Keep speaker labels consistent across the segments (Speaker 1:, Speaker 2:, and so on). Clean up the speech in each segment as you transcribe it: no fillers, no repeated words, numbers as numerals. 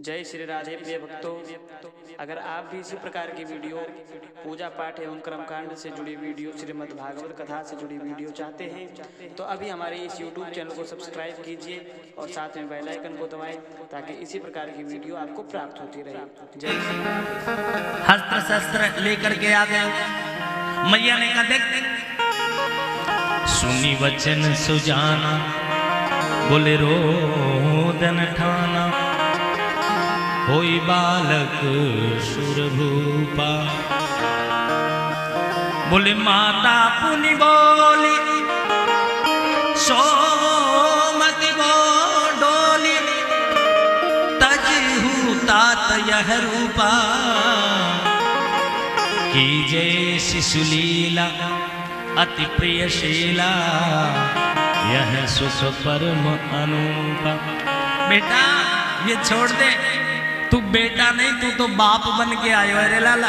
Speaker 1: जय श्री राधे प्रिय भक्तों, अगर आप भी इसी प्रकार की वीडियो पूजा पाठ एवं कर्मकांड से जुड़ी वीडियो, श्रीमद् भागवत कथा से जुड़ी वीडियो चाहते हैं तो अभी हमारे इस YouTube चैनल को सब्सक्राइब कीजिए और साथ में बेल आइकन को दबाएं ताकि इसी प्रकार की वीडियो आपको प्राप्त होती रहे। जय श्री राधे।
Speaker 2: हस्त्र शस्त्र लेकर के आ गए। मैया ने कहा देख सुनी वचन सुजाना, बोले रोदन ठाना, होई बालक सुरभूपा। बोले माता पुनि बोली सोमति बोडोली, तजहु तात यह रूपा। कीजे शिशुलीला अति प्रियशीला, यह सुख परम अनूपा। बेटा ये छोड़ दे, तू बेटा नहीं तू तो बाप बन के आयो है रे लाला।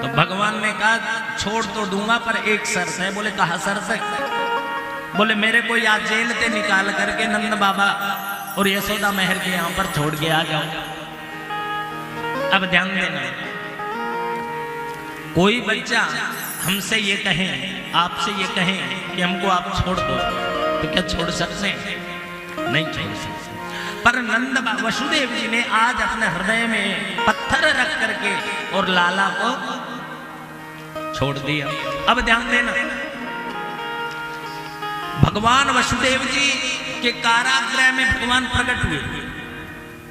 Speaker 2: तो भगवान ने कहा छोड़ तो दूंगा पर एक शर्त है। बोले कहा शर्त है? बोले मेरे को या जेल से निकाल करके नंद बाबा और यशोदा महर के यहां पर छोड़ के आ जाओ। अब ध्यान देना, कोई बच्चा हमसे ये कहे, आपसे ये कहे कि हमको आप छोड़ दो, तो क्या छोड़ सकते हैं? नहीं छोड़ सकते। पर नंद वसुदेव जी ने आज अपने हृदय में पत्थर रख करके और लाला को छोड़ दिया। अब ध्यान देना, भगवान वसुदेव जी के कारागृह में भगवान प्रकट हुए।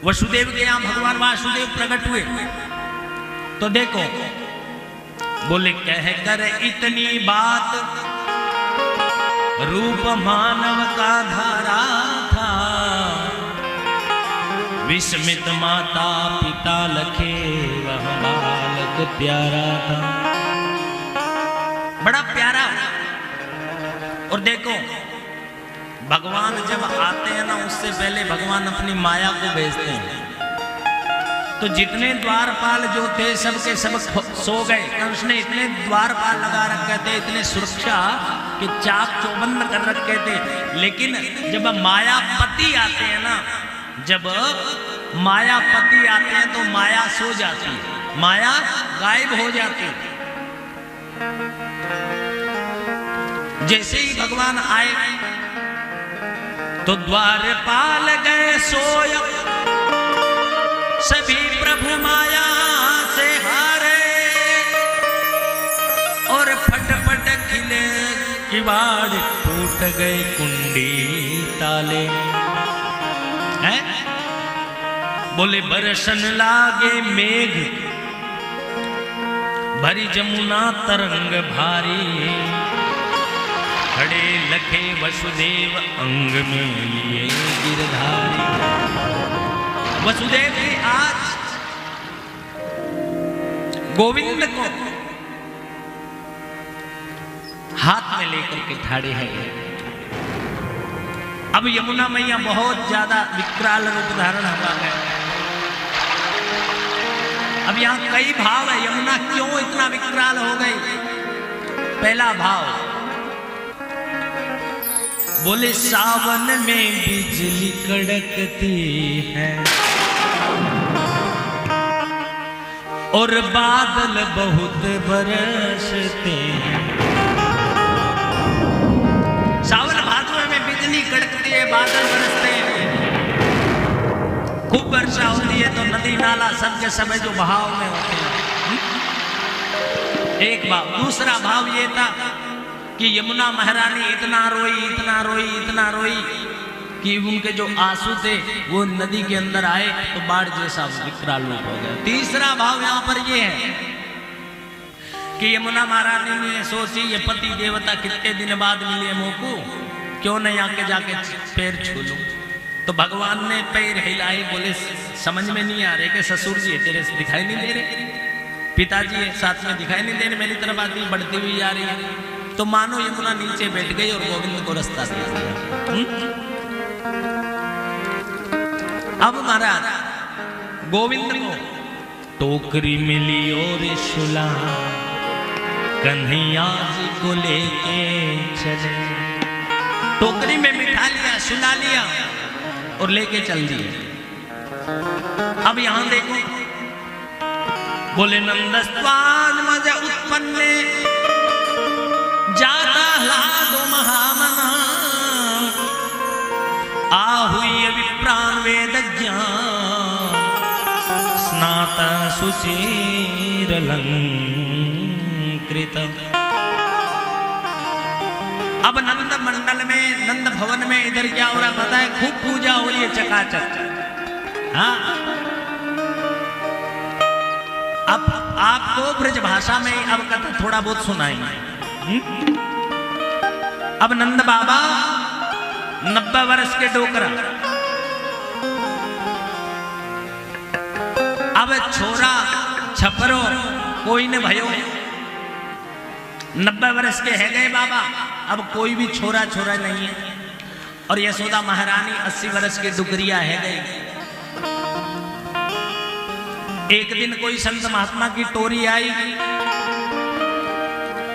Speaker 2: वसुदेव के यहां भगवान वासुदेव प्रकट हुए। तो देखो, बोले कह कर इतनी बात, रूप मानव का धारा था। विस्मित माता पिता लखे, वह बालक प्यारा था। बड़ा प्यारा। और देखो भगवान जब आते हैं ना, उससे पहले भगवान अपनी माया को भेजते हैं। तो जितने द्वारपाल जो थे सबके सब सो गए। कंस ने इतने द्वारपाल लगा रखे थे, इतने सुरक्षा के चाक चौबंद कर रखे थे। लेकिन जब मायापति आते हैं ना, जब मायापति आते हैं तो माया सो जाती है, माया गायब हो जाती है। जैसे ही भगवान आए तो द्वारपाल गए सोय, सभी प्रभु माया से हारे। और फटफट खिले किवाड़, टूट गए कुंडी ताले। हैं? बोले बरसन लागे मेघ, भरी जमुना तरंग भारी। खड़े लखे वसुदेव अंग में लिए गिरधारी। वसुदेव जी आज गोविंद को हाथ में लेकर के खड़े हैं। अब यमुना मैया बहुत ज्यादा विकराल रूप धारण हुआ है। अब यहां कई भाव है, यमुना क्यों इतना विकराल हो गई? पहला भाव, बोले सावन में बिजली कड़कती है और बादल बहुत बरसते हैं। सावन भादों में बिजली कड़कती है, बादल बरसते हैं, खूब वर्षा होती है, तो नदी नाला सबके सब जो बहाव में होते हैं। एक भाव। दूसरा भाव ये था कि यमुना महारानी इतना रोई, इतना रोई, इतना रोई कि उनके जो आंसू थे वो नदी के अंदर आए तो बाढ़ जैसा विकराल रूप हो गया। तीसरा भाव यहाँ पर ये है कि यमुना महारानी ने सोची ये पति देवता कितने दिन बाद मिले मोको, क्यों नहीं आके जाके पैर छू लूं। तो भगवान ने पैर हिलाए। बोले समझ में नहीं आ रहे कि ससुर जी तेरे से दिखाई नहीं दे रहे, पिताजी साथ में दिखाई नहीं दे रहे, मेरी तरफ आदमी बढ़ती हुई आ रही है। तो मानो यमुना नीचे बैठ गई और गोविंद को रास्ता दे दिया। अब महाराज गोविंद को टोकरी मिली और शुला, कन्हैया जी को लेके चले। टोकरी में मिठा लिया, सुला लिया और लेके चल दिए। अब यहां देखो, बोले नंदस्त्वान मज उत्पन्ने जाता ह्लादो महामना आहुय विप्रान वेद ज्ञान स्नाता सुशीरलंकृत। अब नंद मंडल में, नंद भवन में इधर क्या हो रहा पता है? खूब पूजा हो रही है चकाचक। हाँ, अब आपको ब्रज भाषा में अब कथा थोड़ा बहुत सुनाएंगे। अब नंद बाबा 90 वर्ष के डोकरा, अब छोरा छपरो कोई ने भयो, 90 वर्ष के है गए बाबा, अब कोई भी छोरा छोरा नहीं है। और यशोदा महारानी 80 वर्ष के डुकरिया है गई। एक दिन कोई संत महात्मा की टोरी आई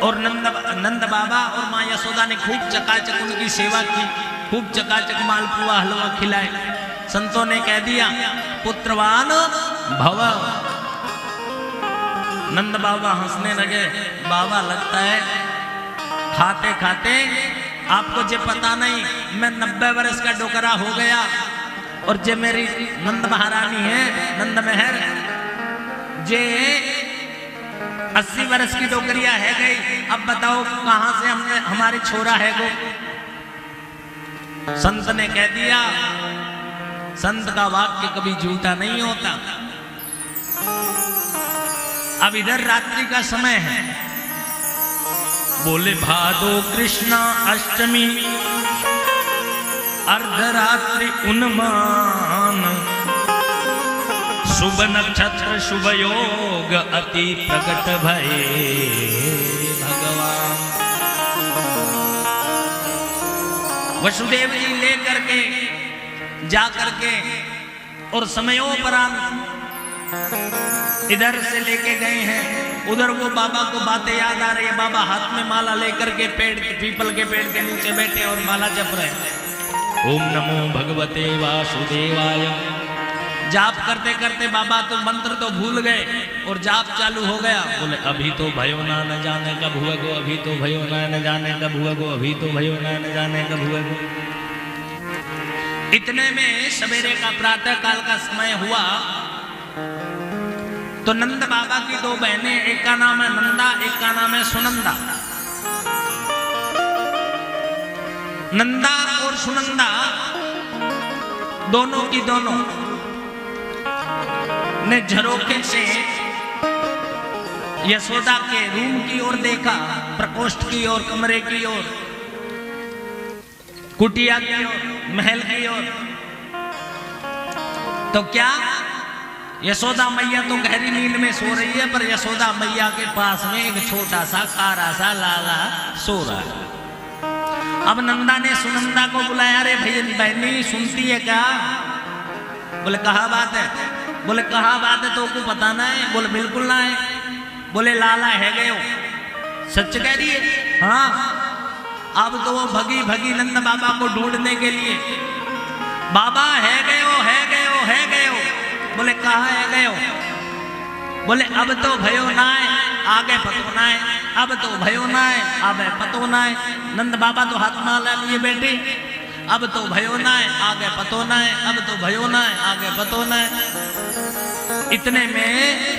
Speaker 2: और नंद बाबा और माँ यशोदा ने खूब चकाचक उनकी सेवा की, खूब चकाचक मालपुआ हलवा खिलाए। संतों ने कह दिया पुत्रवान भव। नंद बाबा हंसने लगे, बाबा लगता है खाते खाते आपको जे पता नहीं मैं 90 वर्ष का डोकरा हो गया और जे मेरी नंद महारानी है नंद मेहर जे 80 वर्ष की डोकरिया है गई। अब बताओ कहां से हमने हमारी छोरा है गो। संत ने कह दिया, संत का वाक्य कभी झूठा नहीं होता। अब इधर रात्रि का समय है, बोले भादो कृष्णा अष्टमी अर्धरात्रि उन्मान शुभ नक्षत्र शुभ योग अति प्रकट भये भगवान। वसुदेव जी लेकर के जा करके और समयोपरांत इधर से लेके गए हैं, उधर वो बाबा को बातें याद आ रही है। बाबा हाथ में माला लेकर के पेड़, पीपल के पेड़ के नीचे बैठे और माला जप रहे। ओम नमो भगवते वासुदेवाय। जाप करते करते बाबा तो मंत्र तो भूल गए और जाप चालू हो गया। बोले अभी तो भयो ना न जाने कब हुआ गो, अभी तो भयो ना न जाने कब हुआ गो, अभी तो भयो ना न जाने कब हुआ गो। इतने में सवेरे का प्रातः काल का समय हुआ तो नंद बाबा की 2 बहनें, एक का नाम है नंदा, एक का नाम है सुनंदा। नंदा और सुनंदा दोनों की दोनों ने झरोखे से यशोदा के रूम की ओर देखा, प्रकोष्ठ की ओर, कमरे की ओर, कुटिया की ओर, महल की ओर। तो क्या यशोदा मैया तो गहरी नींद में सो रही है, पर यशोदा मैया के पास में एक छोटा सा कारा सा लाला सो रहा है। अब नंदा ने सुनंदा को बुलाया, अरे भैया बहनी सुनती है क्या? बोले कहा बात है? बोले कहा बात है तो को पता ना है? बोले बिल्कुल ना है। बोले लाला है गए हो? सच कह रही है? हाँ। अब तो वो भगी भगी नंद बाबा को ढूंढने के लिए, बाबा है गए हो, है गए हो, है गए हो। बोले कहाँ है गए हो? बोले अब तो भयो ना है, आगे पतो ना है, अब तो भयो ना है, आगे पतो ना है। नंद बाबा तो हाथ माला लिए बैठे, अब तो भयो ना है, आगे पतो ना है, अब तो भयो ना है, आगे पतो ना है। इतने में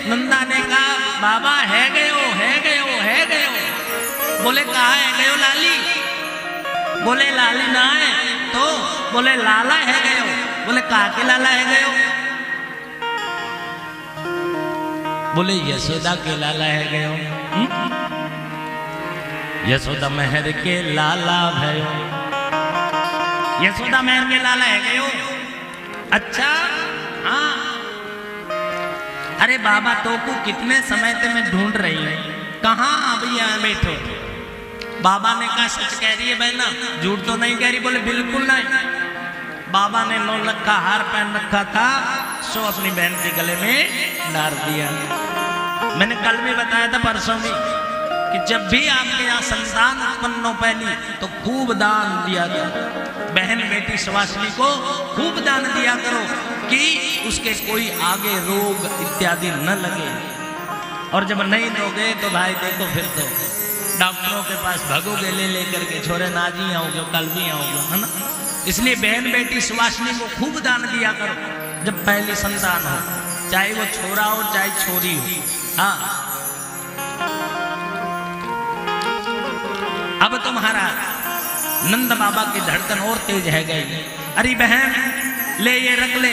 Speaker 2: नंदा ने कहा बाबा है गए हो, है गए हो, है गए हो। बोले कहाँ है गए हो लाली? बोले लाली ना है तो? बोले लाला है गए हो। बोले कहाँ के लाला है गए हो? बोले यशोदा के लाला है गए हो। यशोदा मेहर के लाला भयो। यशोदा मेहर के लाला है गए हो? अच्छा हाँ। अरे बाबा तो को कितने समय से मैं ढूंढ रही हूँ, कहाँ अभी यहाँ बैठो? बाबा ने कहा सच कह रही है बहना, झूठ तो नहीं कह रही? बोले बिल्कुल नहीं। बाबा ने 9 लाख का हार पहन रखा था, सो अपनी बहन के गले में डाल दिया। मैंने कल भी बताया था, परसों भी, कि जब भी आपके यहाँ संतान उत्पन्न हो पहली तो खूब दान दिया करो। बहन बेटी सवासनी को खूब दान दिया करो। कि उसके कोई आगे रोग इत्यादि न लगे। और जब नहीं लोगे तो भाई देखो फिर तो डॉक्टरों के पास भागोगे ले लेकर के, छोरे ना जी आओगे कल भी आओगे, है ना। इसलिए बहन बेटी सुवासिनी को खूब दान दिया करो जब पहली संतान हो, चाहे वो छोरा हो चाहे छोरी हो। हाँ, अब तो महाराज नंद बाबा की धड़कन और तेज है गई। अरे बहन ले ये रख ले,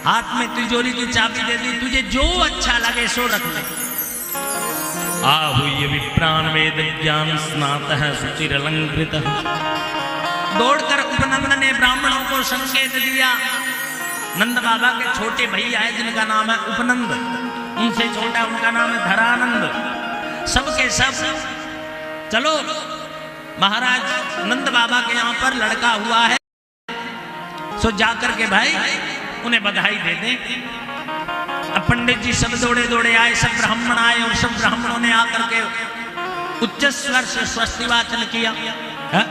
Speaker 2: हाथ में तिजोरी की चाबी दे दी, तुझे जो अच्छा लगे सो रख ले। आहु ये विप्राण वेद ज्ञान स्नात है सुचिर अलंकृत। दौड़कर उपनंद ने ब्राह्मणों को संकेत दिया। नंद बाबा के छोटे भैया है जिनका नाम है उपनंद, उनसे छोटा उनका नाम है धरानंद। सबके सब चलो महाराज नंद बाबा के यहाँ पर लड़का हुआ है, सो जाकर के भाई उन्हें बधाई दे दें। अब पंडित जी सब दौड़े दौड़े आए, सब ब्राह्मण आए और सब ब्राह्मणों ने आकर के उच्च स्वर से स्वस्ति वाचन किया। है?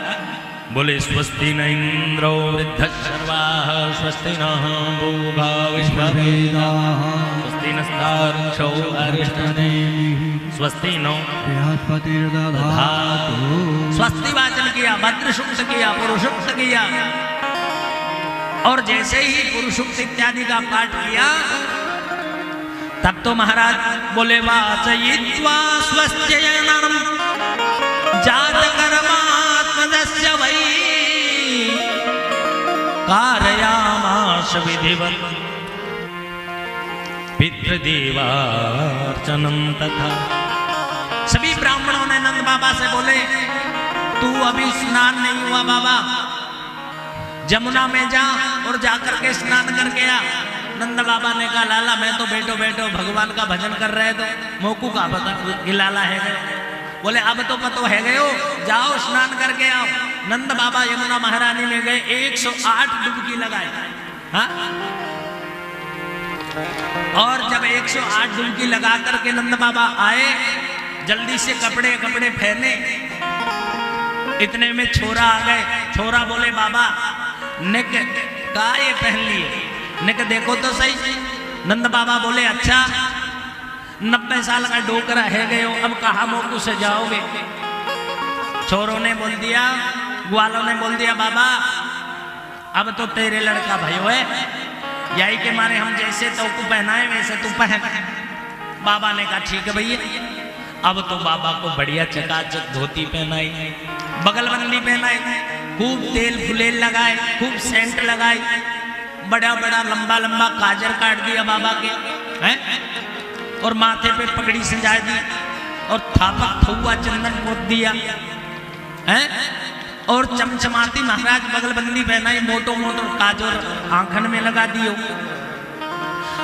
Speaker 2: बोले स्वस्ति न इंद्रो वृद्धश्रवाः स्वस्ति नः पूर्वा विश्ववेदाः स्वस्ति नस्तार्क्ष्यो अरिष्टनेमिः स्वस्ति नो बृहस्पतिर्दधातु। स्वस्ति वाचन किया, भद्र सूक्त किया, पुरुषोक्त किया। और जैसे ही पुरुषोक्त इत्यादि का पाठ किया तब तो महाराज बोले वाचयित्वा स्वस्त्ययनम् जातकर्मात्मदस्य वै कारयामास विधिवत् पितृदेवार्चनं तथा। सभी ब्राह्मणों ने नंद बाबा से बोले तू अभी स्नान नहीं हुआ बाबा, जमुना में जा और जाकर के स्नान करके आ। नंद बाबा ने कहा लाला मैं तो बैठो बैठो भगवान का भजन कर रहे तो मोकू का पता कि लाला है गए। बोले अब तो पतो है गए हो, जाओ स्नान करके आओ। नंद बाबा यमुना महारानी में गए, 108 डुबकी लगाए। हाँ? और जब 108 डुबकी लगा करके नंद बाबा आए, जल्दी से कपड़े पहने, इतने में छोरा आ गए। छोरा बोले बाबा निक का ये पहन लिए, निक देखो तो सही। नंद बाबा बोले अच्छा 90 साल का डोकरा है गए हो, अब कहाँ मोकू से जाओगे। छोरों ने बोल दिया, ग्वालों ने बोल दिया बाबा अब तो तेरे लड़का भयो है, यही के मारे हम जैसे तो को पहनाए वैसे तू पहन। बाबा ने कहा ठीक है भैया। अब तो बाबा को बढ़िया चकाचक धोती पहनाई, बगलबंदी पहनाई, खूब तेल फुलेल लगाए, खूब सेंट लगाई, बड़ा बड़ा लंबा लंबा काजर काट दिया बाबा के, हैं? और माथे पे पगड़ी सजा दी और थापक थुआ चंदन पोत दिया, हैं? और चमचमाती महाराज बगलबंदी पहनाई, मोटो मोटो काजर आंखन में लगा दियो।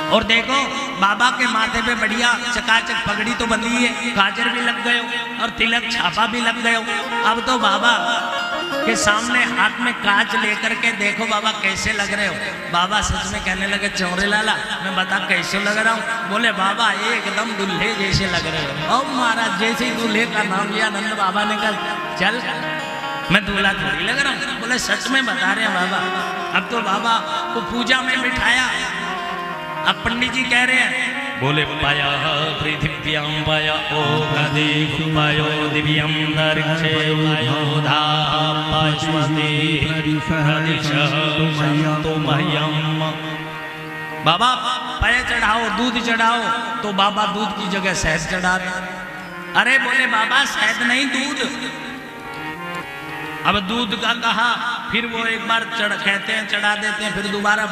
Speaker 2: और देखो बाबा के माथे पे बढ़िया चकाचक पगड़ी तो बंधी है, काजर भी लग गए और तिलक छापा भी लग गए। अब तो बाबा के सामने हाथ में कांच लेकर के देखो बाबा कैसे लग रहे हो। बाबा सच में कहने लगे चौरे लाला मैं बता कैसे लग रहा हूँ। बोले बाबा एकदम दूल्हे जैसे लग रहे हो। और महाराज जैसे ही दूल्हे का नाम लिया नंद बाबा ने कहा चल मैं दूल्हा थोड़ी लग रहा हूँ। बोले सच में बता रहे हैं बाबा। अब तो बाबा को पूजा में बिठाया। अब पंडित जी कह रहे हैं बोले पाया पृथिव्यां पाया ओघदेषु पायो दिव्यं दर्क्षे पायो धापश्वते प्रदिशन्तु मह्यम्। बाबा पाया चढ़ाओ, दूध चढ़ाओ। तो बाबा दूध की जगह शहद चढ़ा रहे। अरे बोले बाबा शहद नहीं दूध। अब दूध का कहा, फिर वो एक बार कहते हैं चढ़ा देते हैं, फिर दोबारा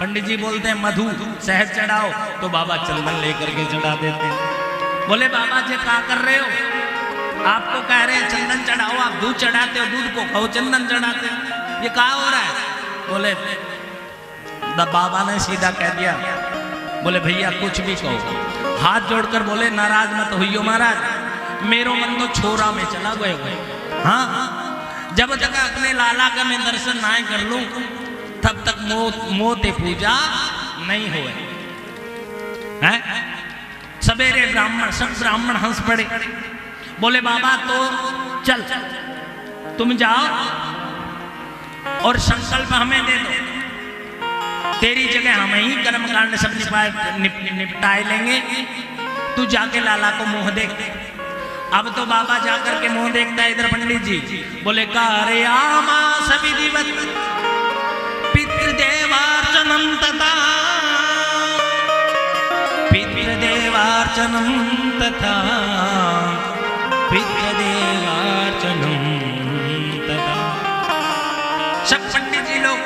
Speaker 2: पंडित जी बोलते हैं मधु शहद चढ़ाओ, तो बाबा चंदन लेकर के चढ़ा देते हैं। बोले बाबा जी क्या कर रहे हो, आपको कह रहे हैं चंदन चढ़ाओ, आप दूध चढ़ाते हो, दूध को कहो चंदन चढ़ाते हो, ये क्या हो रहा है। बोले बाबा ने सीधा कह दिया, बोले भैया कुछ भी कहो। हाथ जोड़कर बोले नाराज मत होइयो महाराज, मेरो मन तो छोरा में चला गए। हाँ जब तक अपने लाला का मैं दर्शन ना कर लूं तब तक मोते पूजा नहीं होए। सवेरे ब्राह्मण सब ब्राह्मण हंस पड़े। बोले बाबा तो चल तुम जाओ और संकल्प हमें दे दो। तेरी जगह हम ही कर्मकांड सब निपटाए लेंगे, तू जाके लाला को मुंह देख। अब तो बाबा जाकर के मुंह देखता है। इधर पंडित जी बोले कार्यामा सभी दिवस पितृदेवार्चनम तथा पितृदेवार्चनम तथा पितृदेवार्चनम तथा। सब पंडित जी लोग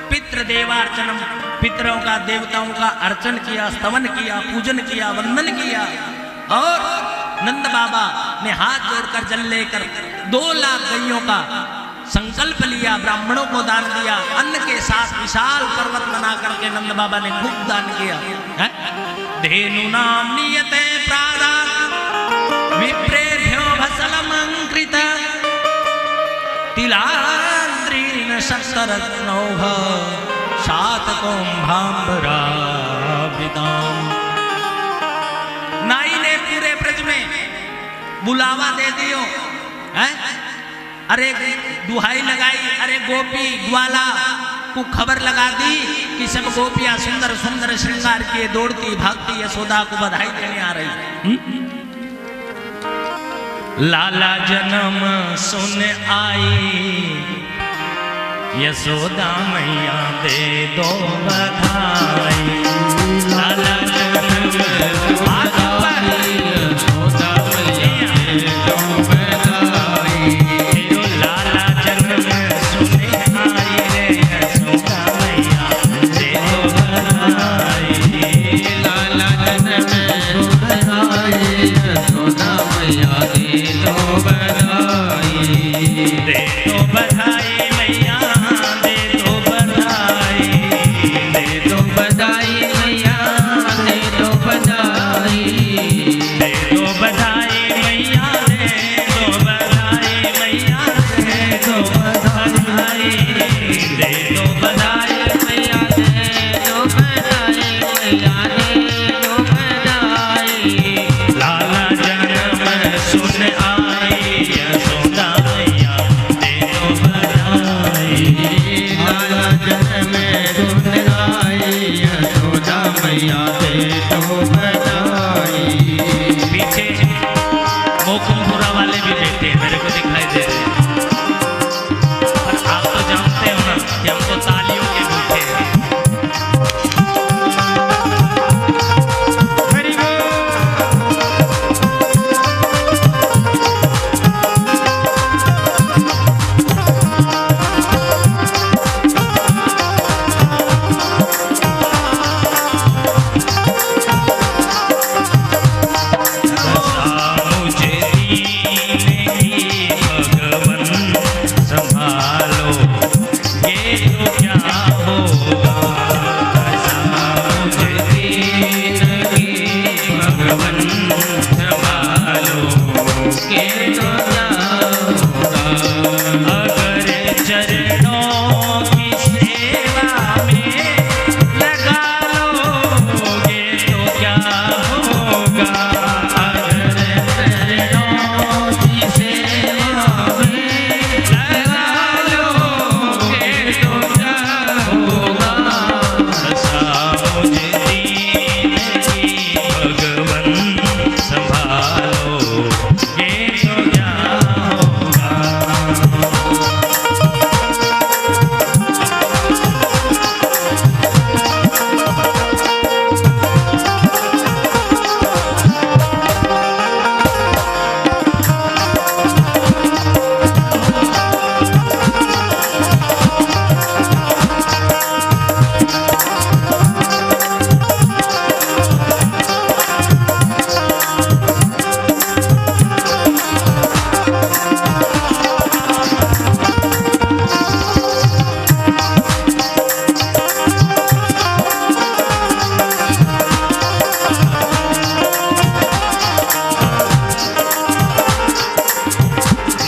Speaker 2: पितृदेवार्चनम, पितरों का देवताओं का अर्चन किया, स्तवन किया, पूजन किया, वंदन किया। और नंद बाबा ने हाथ जोड़कर जल लेकर 2 लाख गायों का संकल्प लिया, ब्राह्मणों को दान दिया। अन्न के साथ विशाल पर्वत बना करके नंद बाबा ने खूब दान किया। धेनु नाम नियते प्रादा विप्रेभ्यो भसलमंकृत तिलाद्रीन शस्त्ररत्नौघ शातकुंभाम्बरावृताम्। नाई ने पूरे ब्रज में बुलावा दे दियो, है? अरे दुहाई लगाई, अरे गोपी ग्वाला को खबर लगा दी कि सब गोपियां सुंदर सुंदर श्रृंगार किए दौड़ती भागती यशोदा को बधाई देने आ रही। लाला जन्म सुन आई यशोदा मैया दे दो बधाई। लाला जन्म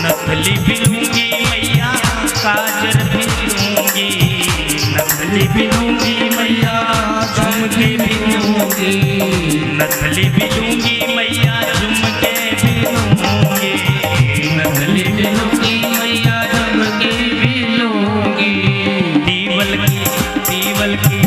Speaker 2: नथली भी लूंगी मैया झुमके भी लूंगी, नथली भी लूंगी मैया झुमके भी लूंगी। दीवल की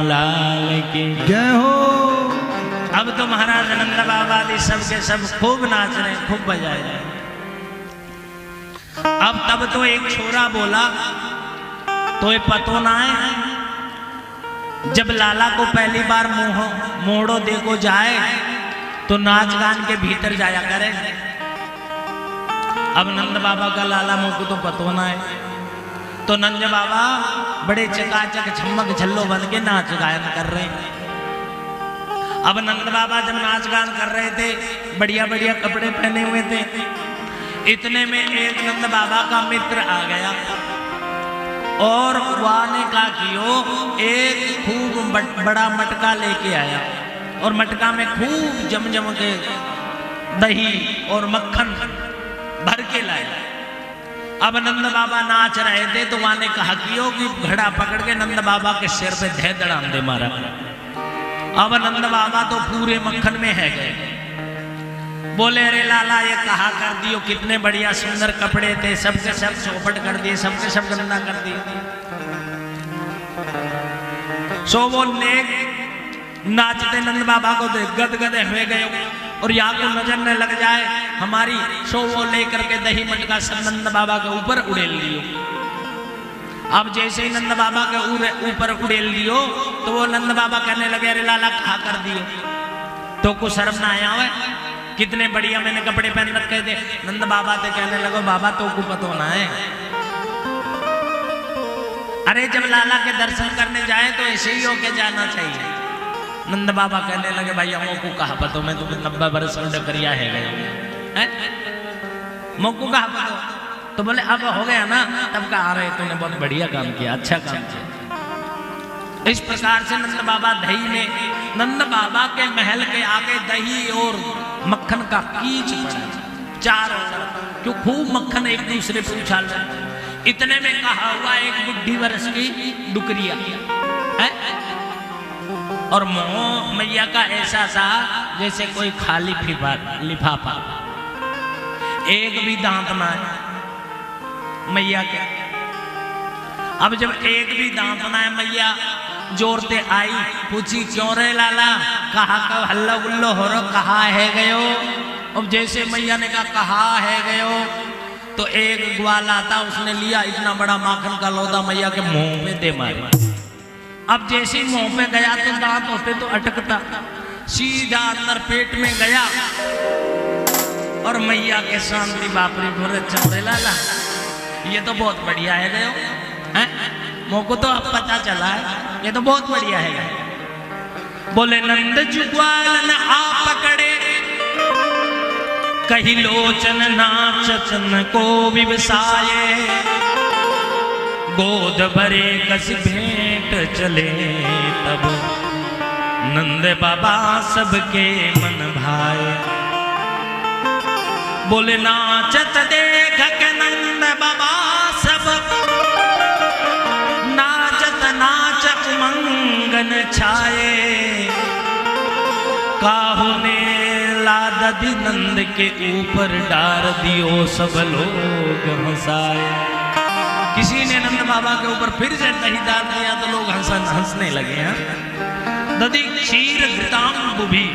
Speaker 2: लाल की
Speaker 3: जय हो।
Speaker 2: अब तो महाराज नंद बाबा जी सबके सब खूब नाच रहे, खूब बजाए रहे। अब तब तो एक छोरा बोला तो ये पतो ना है, जब लाला को पहली बार मोड़ो देखो जाए तो नाच गान के भीतर जाया करे। अब नंद बाबा का लाला मुँह को तो पतो ना है, तो नंद बाबा बड़े चकाचक छम्मक झल्लो बन के नाच गायन कर रहे हैं। अब नंद बाबा जब नाच गान कर रहे थे, बढ़िया बढ़िया कपड़े पहने हुए थे, इतने में एक नंद बाबा का मित्र आ गया और वाने का कियो एक खूब बड़ा मटका लेके आया और मटका में खूब जम के दही और मक्खन भर के लाया। अब नंद बाबा नाच रहे थे तो वाने कहा कियो कि घड़ा पकड़ के नंद बाबा के सिर पे धे दड़ाम दे मारा। अब नंद बाबा तो पूरे मक्खन में है गए। बोले अरे लाला ये कहा कर दियो, कितने बढ़िया सुंदर कपड़े थे, सबके सब चौपट कर दिए, सबके सब गंदा कर दिए। सो वो नेक नाचते नंद बाबा को देख गदगदे हुए गए और या को नजर न लग जाए हमारी, सो वो लेकर के दही मटका सब नंद बाबा के ऊपर उड़ेल लियो। अब जैसे ही नंद बाबा के ऊपर उड़ेल दियो तो वो नंद बाबा कहने लगे अरे लाला कहा कर दियो, तो कुछ शर्म ना आया हुआ, कितने बढ़िया मैंने कपड़े पहन रखे थे। नंद बाबा से कहने लगो बाबा तो को पतो ना है, अरे जब लाला के दर्शन करने जाए तो ऐसे ही होके जाना चाहिए। नंद बाबा कहने लगे भाई हमको को कहा पतो, मैं तुम्हें 90 बरस डकरिया है गए मोको कहा पतो, तो बोले अब हो गया ना, तब कहा रहे तूने बहुत बढ़िया काम किया, अच्छा काम किया। इस प्रकार से नंद बाबा दही में, नंद बाबा के महल के आगे दही और मक्खन का कीच पड़ा चारों तरफ, क्यों खूब मक्खन एक दूसरे पे उछाल रहे। इतने में कहा हुआ एक बुढ़ी बरस की डुकरिया है और मोह मैया का ऐसा था जैसे कोई खाली लिफाफा, एक भी दांत ना है मैया के। अब जब एक भी दांत ना है, मैया जोरते आई, पूछी क्यों रे लाला, कहा कब हल्ला गुल्लो हो रहा, कहा है गयो। अब जैसे मैया ने कहा है गयो तो एक ग्वाला था, उसने लिया इतना बड़ा माखन का लौदा मैया के मुंह में दे मारे। अब जैसे मुंह में गया तो दांत होते तो अटकता, सीधा अंदर पेट में गया और मैया के सामने बापरी बोले चौरे लाला ये तो बहुत बढ़िया है गयो हैं, मोको तो अब पता चला है ये तो बहुत बढ़िया है। बोले नंद जुग्वाल न आ पकड़े, कही लोचन नाचन को विवसाये, गोद भरे कस भेंट चले, तब नंद बाबा सबके मन भाए। बोले नाचत देख के नंद बाबा सब, नाचत नाचत मंगन छाए, काहू ने लाददी नंद के ऊपर डार दियो, सब लोग हंसाए। किसी ने नंद बाबा के ऊपर फिर से दही डाल दिया तो लोग हंसने लगे हैं। दधी क्षीर घृतांबु भी,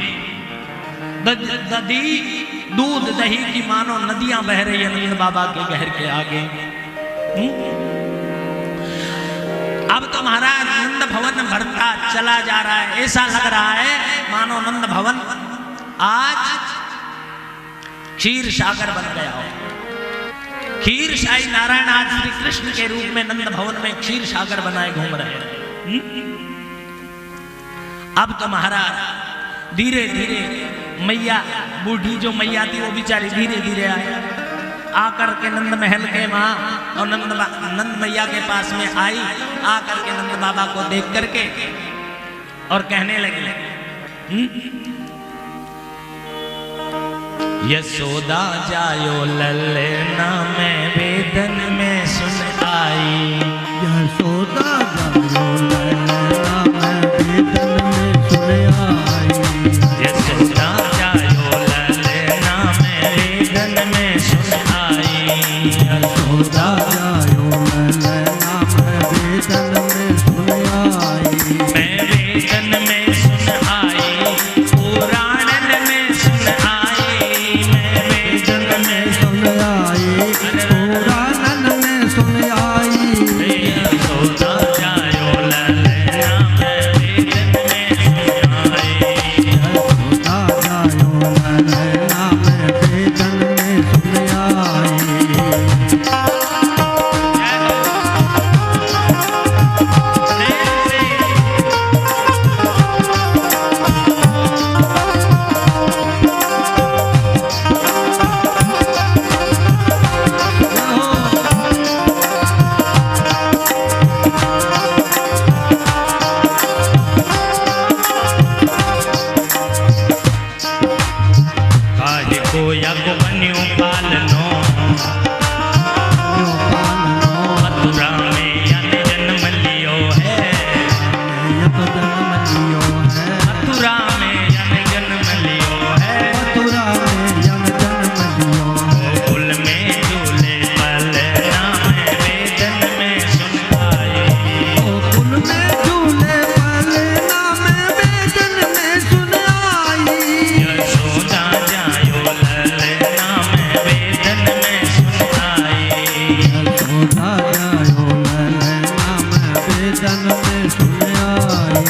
Speaker 2: दधी दूध दही की मानो नदियां बह रही है नंद बाबा के घर के आगे। अब तो महाराज नंद भवन भरता चला जा रहा है, ऐसा लग रहा है मानो नंद भवन आज क्षीर सागर बन गया हो। क्षीर शाही नारायण आज श्री कृष्ण के रूप में नंद भवन में क्षीर सागर बनाए घूम रहे हैं। अब तो महाराज धीरे धीरे मैया, बूढ़ी जो मैया थी वो बेचारी धीरे धीरे आए, आकर के नंद महल के वहां और नंद मैया के पास में आई, आकर के नंद बाबा को देख करके और कहने लगी यशोदा जायो ललना में वेदन में सुन आई,
Speaker 3: यशोदा जायो ललना में वेदन में सुन आई,
Speaker 2: यशोदा जायो ललना में वेदन में सुन आई,
Speaker 3: यशोदा जायो ललना में वेदन में सुन आई।
Speaker 2: मैं
Speaker 3: जन्म लियो है
Speaker 2: मथुरा में यन जन्म लियो है
Speaker 3: मथुरा में यन जन्म लियो है
Speaker 2: गोकुल में झूले पलना में वेदन में सुन आए
Speaker 3: गोकुल में झूले पलना में वेदन में सुन आई
Speaker 2: यशोदा जायो ललना में वेदन में सुन आए
Speaker 3: यशोदा जायो ललना में वेदन में सुन आई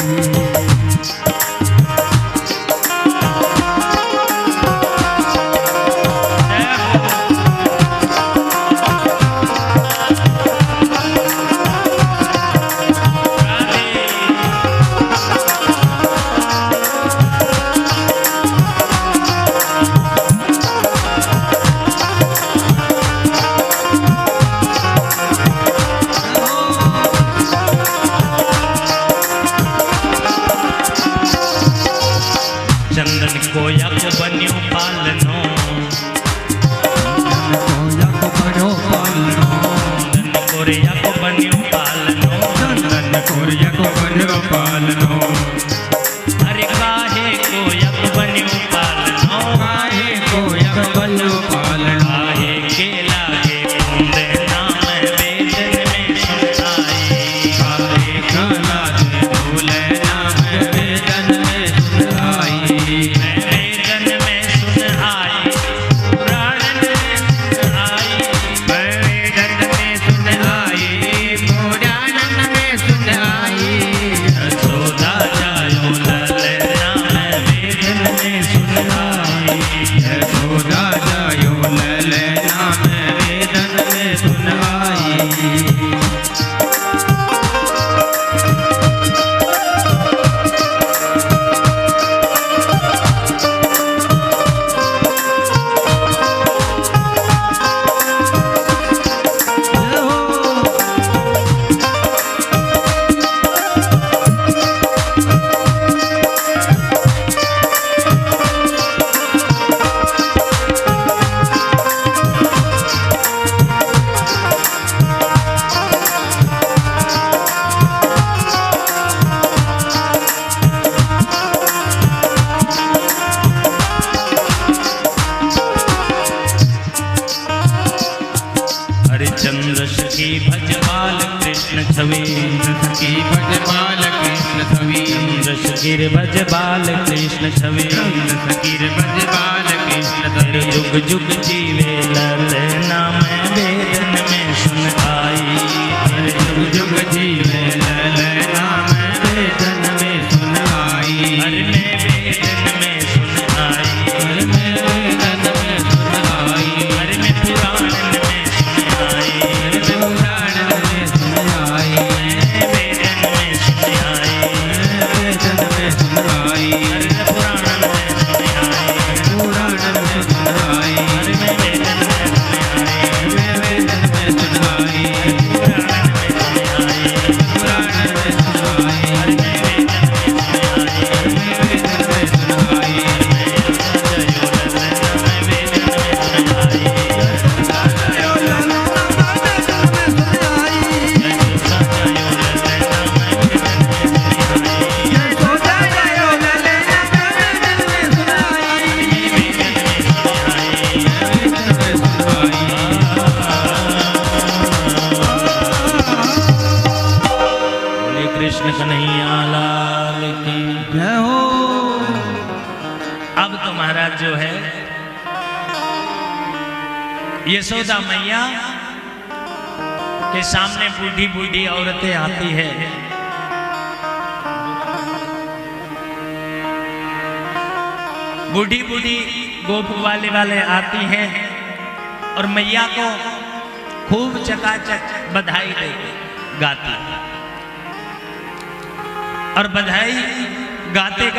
Speaker 2: चंदन को यक बन्यो पालनो
Speaker 3: यक बनो पालनो
Speaker 2: चंदन को रे यक बन्यो पालनो
Speaker 3: चंदन कोरियक बनो पालनो
Speaker 2: अरे काहे को यक बन्यो पालनो
Speaker 3: काहे को यक बनो पालनो
Speaker 2: काहे के लागे कुंदे नाम वेदन में सुन आए
Speaker 3: काहे काला दे भूले नाम वेदन में सुन आई
Speaker 2: वेदन में सुन आई पुराण में सुन आई
Speaker 3: वेदन में सुन आई पुराण में सुन आई
Speaker 2: यशोदा जायो ललना में वेदन में सुन आई
Speaker 3: यशोदा जायो ललना में वेदन में सुन आई
Speaker 2: हरिचंद्र सखी भजपाल कृष्ण छवि
Speaker 3: सखी भजपाल कृष्ण छवि
Speaker 2: चंद्र सखीर भजपाल कृष्ण छवि
Speaker 3: सखीर भजपाल कृष्ण छवि
Speaker 2: जुग जुग जीवे ललना में वेदन में सुन आई
Speaker 3: जुग जुग जीवे ललना में वेदन में सुन आई
Speaker 2: हर में वेदन में सुन आई
Speaker 3: हर में वेदन में सुन आई
Speaker 2: हर में पुराण में सुन आई
Speaker 3: पुराण में सुन आई
Speaker 2: वेदन में सुन आई
Speaker 3: वेदन में सुन आई
Speaker 2: हर पुराण में सुन आई
Speaker 3: पुराण में सुन आई
Speaker 2: हर में वेदन में सुन आई
Speaker 3: वेदन में सुन आई
Speaker 2: पुराण में सुन आई
Speaker 3: पुराण में सुन आई
Speaker 2: हर में वेदन में सुन आई
Speaker 3: वेदन में सुन आई
Speaker 2: जयो ललना में वेदन में सुन आई कृष्ण कन्हैया लाल की
Speaker 3: जय हो
Speaker 2: अब तो महाराज जो है यशोदा मैया के सामने बूढ़ी बूढ़ी औरतें आती है बूढ़ी बूढ़ी गोप वाले आती हैं और मैया को खूब चकाचक बधाई दे गाती और बधाई गाते